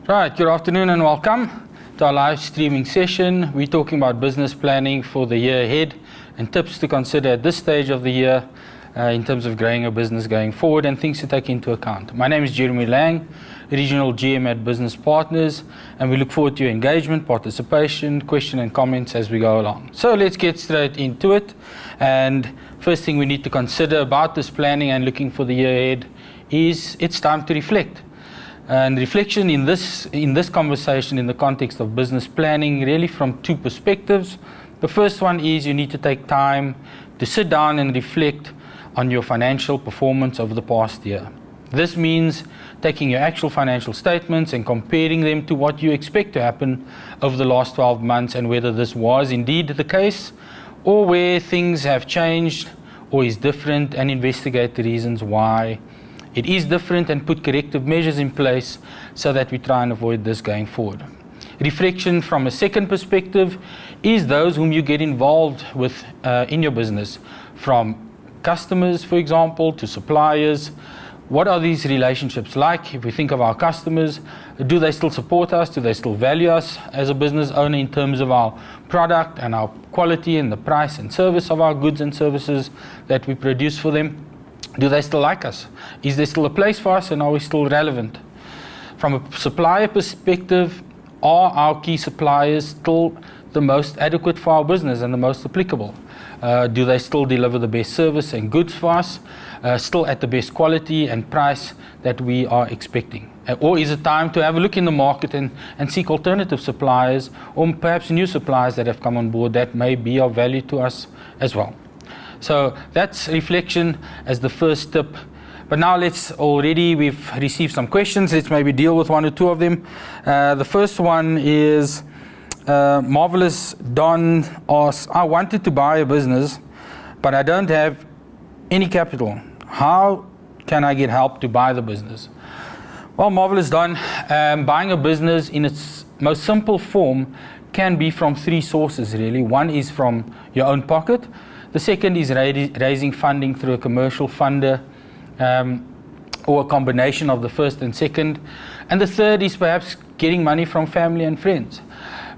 Right, good afternoon and welcome to our live streaming session. We're talking about business planning for the year ahead and tips to consider at this stage of the year in terms of growing a business going forward and things to take into account. My name is Jeremy Lang, Regional GM at Business Partners, and we look forward to your engagement, participation, question and comments as we go along. So let's get straight into it. And first thing we need to consider about this planning and looking for the year ahead is it's time to reflect. And reflection in this conversation in the context of business planning really from two perspectives. The first one is you need to take time to sit down and reflect on your financial performance over the past year. This means taking your actual financial statements and comparing them to what you expect to happen over the last 12 months and whether this was indeed the case or where things have changed or is different, and investigate the reasons why it is different and put corrective measures in place so that we try and avoid this going forward. Reflection from a second perspective is those whom you get involved with in your business, from customers, for example, to suppliers. What are these relationships like? If we think of our customers, do they still support us? Do they still value us as a business owner in terms of our product and our quality and the price and service of our goods and services that we produce for them? Do they still like us? Is there still a place for us, and are we still relevant? From a supplier perspective, are our key suppliers still the most adequate for our business and the most applicable? Do they still deliver the best service and goods for us, still at the best quality and price that we are expecting? Or is it time to have a look in the market and seek alternative suppliers, or perhaps new suppliers that have come on board that may be of value to us as well? So that's reflection as the first tip. But now we've received some questions. Let's maybe deal with one or two of them. The first one is Marvelous Don asks, I wanted to buy a business, but I don't have any capital. How can I get help to buy the business? Well, Marvelous Don, buying a business in its most simple form can be from three sources really. One is from your own pocket. The second is raising funding through a commercial funder or a combination of the first and second. And the third is perhaps getting money from family and friends.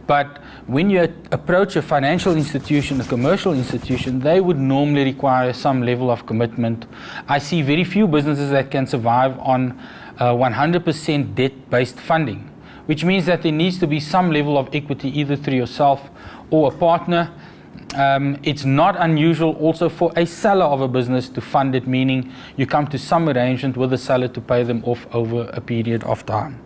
But when you approach a financial institution, a commercial institution, they would normally require some level of commitment. I see very few businesses that can survive on 100% debt-based funding, which means that there needs to be some level of equity either through yourself or a partner. It's not unusual also for a seller of a business to fund it, meaning you come to some arrangement with the seller to pay them off over a period of time.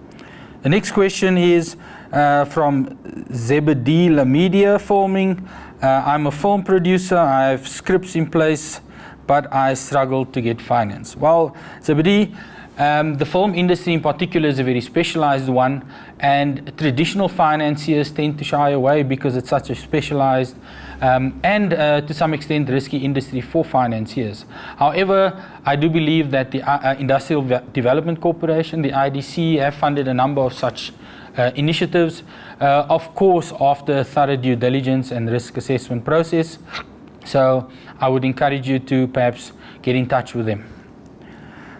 The next question is from Zebedee Lamedia Filming. I'm a film producer. I have scripts in place, but I struggle to get finance. Well, Zebedee, the film industry in particular is a very specialized one, and traditional financiers tend to shy away because it's such a specialized and to some extent risky industry for financiers. However, I do believe that the Industrial Development Corporation, the IDC, have funded a number of such initiatives, of course after a thorough due diligence and risk assessment process. So I would encourage you to perhaps get in touch with them.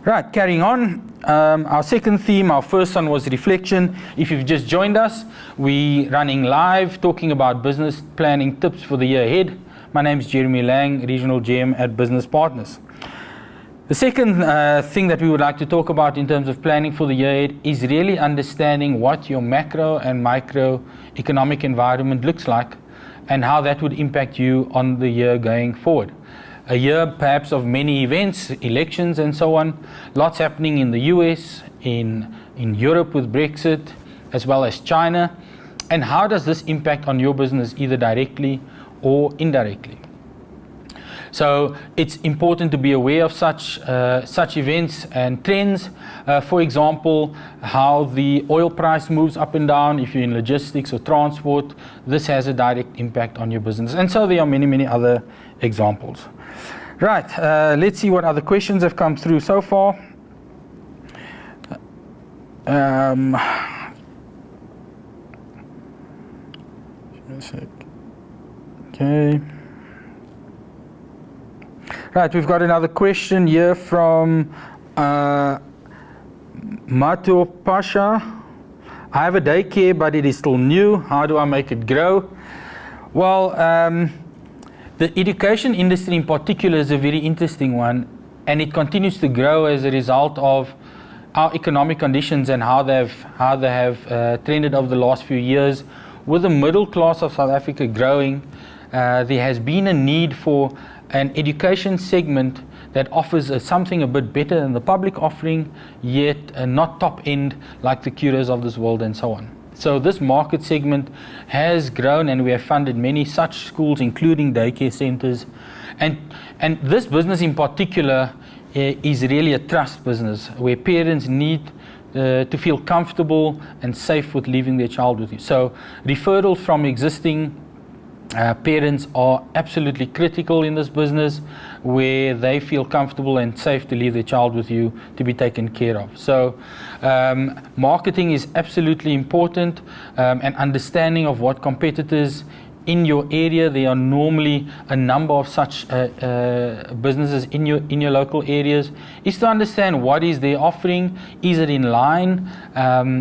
Right, carrying on. Our second theme, our first one was reflection. If you've just joined us, we're running live talking about business planning tips for the year ahead. My name is Jeremy Lang, Regional GM at Business Partners. The second thing that we would like to talk about in terms of planning for the year ahead is really understanding what your macro and micro economic environment looks like and how that would impact you on the year going forward. A year perhaps of many events, elections and so on, lots happening in the US, in Europe with Brexit, as well as China. And how does this impact on your business either directly or indirectly? So it's important to be aware of such events and trends. For example, how the oil price moves up and down. If you're in logistics or transport, this has a direct impact on your business. And so there are many, many other examples. Right, let's see what other questions have come through so far. Okay. Right, we've got another question here from Mato Pasha. I have a daycare, but it is still new. How do I make it grow? Well, the education industry in particular is a very interesting one, and it continues to grow as a result of our economic conditions and how they have trended over the last few years. With the middle class of South Africa growing, there has been a need for an education segment that offers something a bit better than the public offering, yet not top end like the Curios of this world and so on. So this market segment has grown, and we have funded many such schools, including daycare centers. And this business in particular is really a trust business where parents need to feel comfortable and safe with leaving their child with you. So referrals from existing parents are absolutely critical in this business, where they feel comfortable and safe to leave their child with you to be taken care of. So marketing is absolutely important, and understanding of what competitors in your area. There are normally a number of such businesses in your local areas, is to understand what is their offering, is it in line,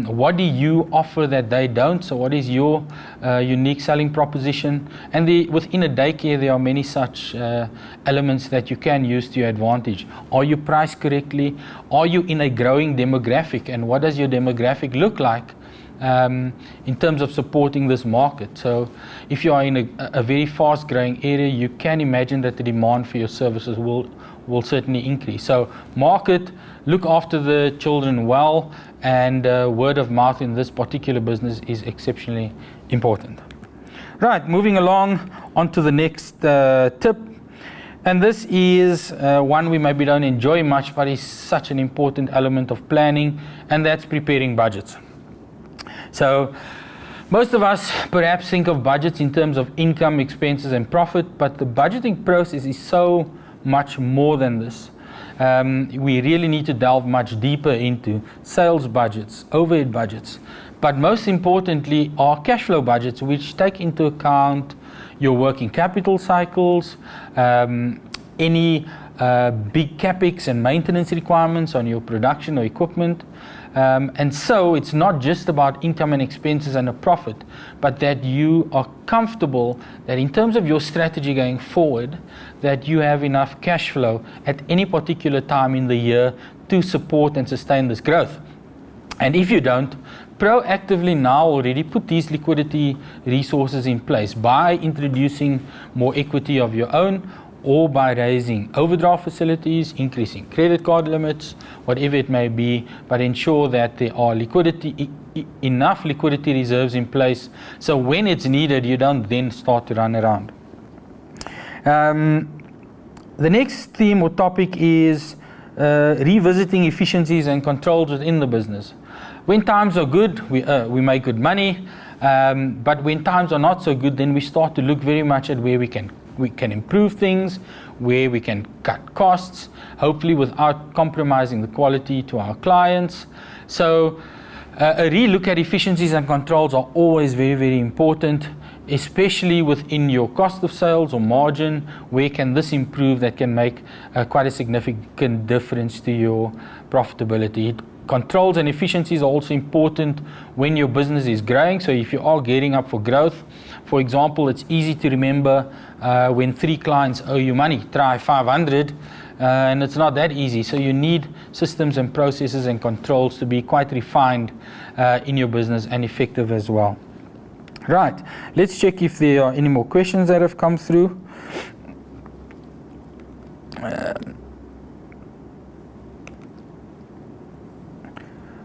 what do you offer that they don't, so what is your unique selling proposition. And within a daycare there are many such elements that you can use to your advantage. Are you priced correctly? Are you in a growing demographic, and what does your demographic look like in terms of supporting this market? So if you are in a very fast growing area, you can imagine that the demand for your services will certainly increase. So market, look after the children well, and word of mouth in this particular business is exceptionally important. Right, moving along onto the next tip. And this is one we maybe don't enjoy much, but is such an important element of planning, and that's preparing budgets. So most of us perhaps think of budgets in terms of income, expenses and profit, but the budgeting process is so much more than this. We really need to delve much deeper into sales budgets, overhead budgets, but most importantly are cash flow budgets, which take into account your working capital cycles, any big capex and maintenance requirements on your production or equipment. And so it's not just about income and expenses and a profit, but that you are comfortable that in terms of your strategy going forward, that you have enough cash flow at any particular time in the year to support and sustain this growth. And if you don't, proactively now already put these liquidity resources in place by introducing more equity of your own, or by raising overdraft facilities, increasing credit card limits, whatever it may be, but ensure that there are enough liquidity reserves in place, so when it's needed, you don't then start to run around. The next theme or topic is revisiting efficiencies and controls within the business. When times are good, we make good money, but when times are not so good, then we start to look very much at where we can improve things, where we can cut costs, hopefully without compromising the quality to our clients. So a relook at efficiencies and controls are always very, very important, especially within your cost of sales or margin. Where can this improve that can make quite a significant difference to your profitability? Controls and efficiencies are also important when your business is growing. So if you are gearing up for growth, for example, it's easy to remember when 3 clients owe you money, try 500, and it's not that easy. So you need systems and processes and controls to be quite refined in your business and effective as well. Right, let's check if there are any more questions that have come through.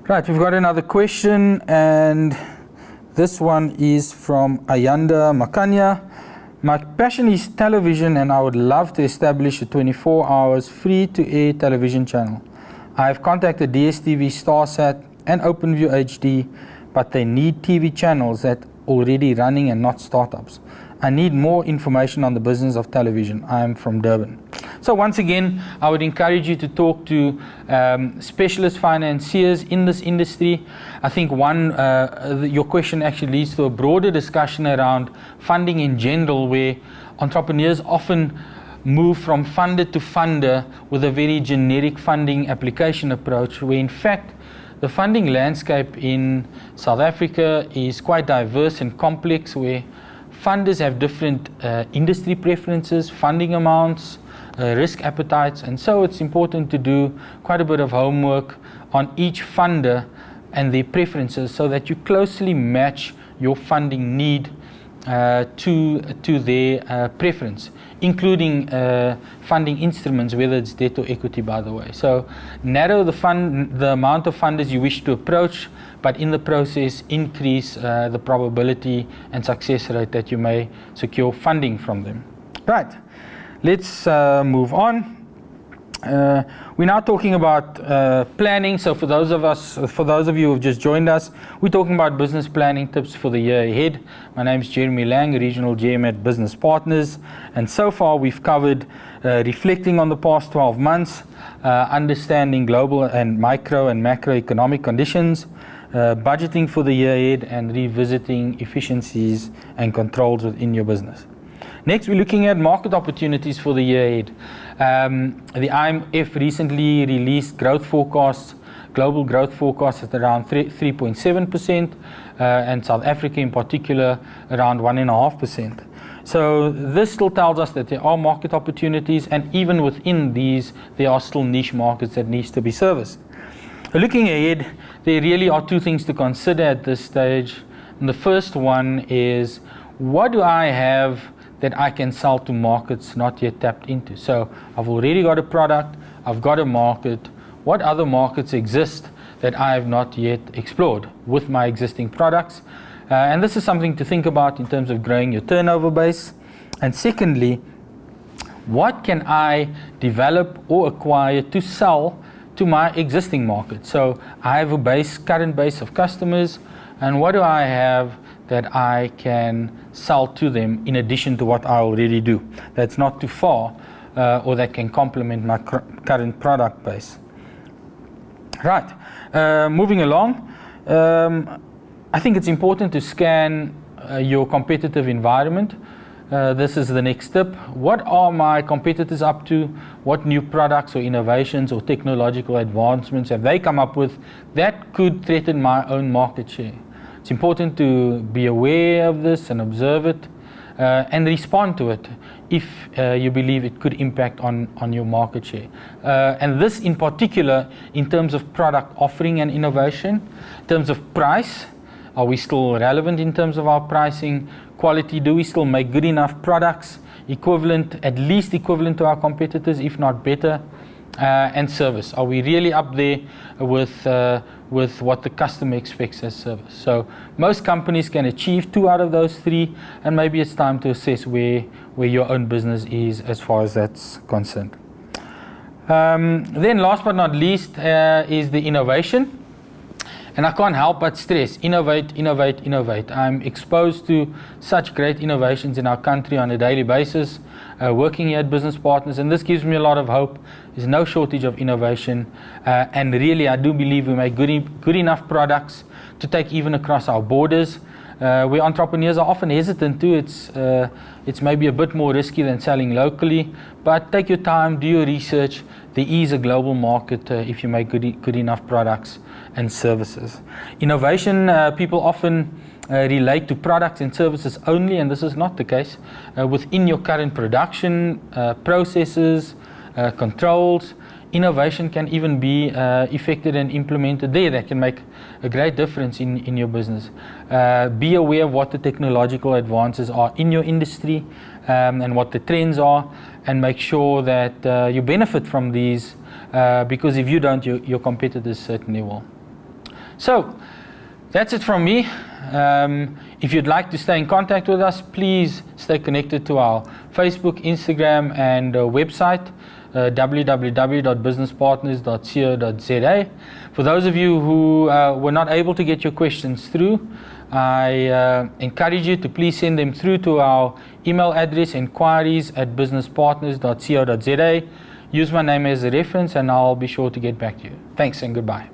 Right, we've got another question, and this one is from Ayanda Makanya. My passion is television, and I would love to establish a 24 hours free-to-air television channel. I have contacted DSTV, Starsat, and OpenView HD, but they need TV channels that are already running and not startups. I need more information on the business of television. I am from Durban. So once again, I would encourage you to talk to specialist financiers in this industry. I think your question actually leads to a broader discussion around funding in general, where entrepreneurs often move from funder to funder with a very generic funding application approach, where in fact the funding landscape in South Africa is quite diverse and complex, where funders have different industry preferences, funding amounts, risk appetites, and so it's important to do quite a bit of homework on each funder and their preferences so that you closely match your funding need to their preference, including funding instruments, whether it's debt or equity, by the way. So narrow the amount of funders you wish to approach, but in the process increase the probability and success rate that you may secure funding from them. Right, let's move on. We're now talking about planning. So for those of you who have just joined us, we're talking about business planning tips for the year ahead. My name is Jeremy Lang, Regional GM at Business Partners, and so far we've covered reflecting on the past 12 months, understanding global and micro and macroeconomic conditions, budgeting for the year ahead, and revisiting efficiencies and controls within your business. Next, we're looking at market opportunities for the year ahead. The IMF recently released growth forecasts, global growth forecasts at around 3.7%, and South Africa in particular around 1.5%. So this still tells us that there are market opportunities, and even within these, there are still niche markets that needs to be serviced. Looking ahead, there really are two things to consider at this stage. And the first one is, what do I have that I can sell to markets not yet tapped into? So I've already got a product, I've got a market. What other markets exist that I have not yet explored with my existing products? And this is something to think about in terms of growing your turnover base. And secondly, what can I develop or acquire to sell to my existing market? So I have a current base of customers, and what do I have that I can sell to them in addition to what I already do, that's not too far or that can complement my current product base. Right, moving along, I think it's important to scan your competitive environment. This is the next step. What are my competitors up to? What new products or innovations or technological advancements have they come up with that could threaten my own market share? It's important to be aware of this and observe it and respond to it if you believe it could impact on your market share. And this in particular in terms of product offering and innovation, in terms of price, are we still relevant in terms of our pricing? Quality, do we still make good enough products, at least equivalent to our competitors, if not better? And service, are we really up there with what the customer expects as service? So most companies can achieve 2 out of those 3, and maybe it's time to assess where your own business is as far as that's concerned. Then last but not least is the innovation. And I can't help but stress, innovate, innovate, innovate. I'm exposed to such great innovations in our country on a daily basis, working here at Business Partners, and this gives me a lot of hope. There's no shortage of innovation, and really I do believe we make good enough products to take even across our borders, where entrepreneurs are often hesitant to. It's maybe a bit more risky than selling locally, but take your time, do your research. There is a global market if you make good enough products and services. Innovation, people often relate to products and services only, and this is not the case. Within your current production processes, controls, innovation can even be effected and implemented there. That can make a great difference in your business. Be aware of what the technological advances are in your industry and what the trends are, and make sure that you benefit from these, because if you don't, your competitors certainly will. So that's it from me. If you'd like to stay in contact with us, please stay connected to our Facebook, Instagram, and website, www.businesspartners.co.za. For those of you who were not able to get your questions through, I encourage you to please send them through to our email address, inquiries@businesspartners.co.za. Use my name as a reference and I'll be sure to get back to you. Thanks and goodbye.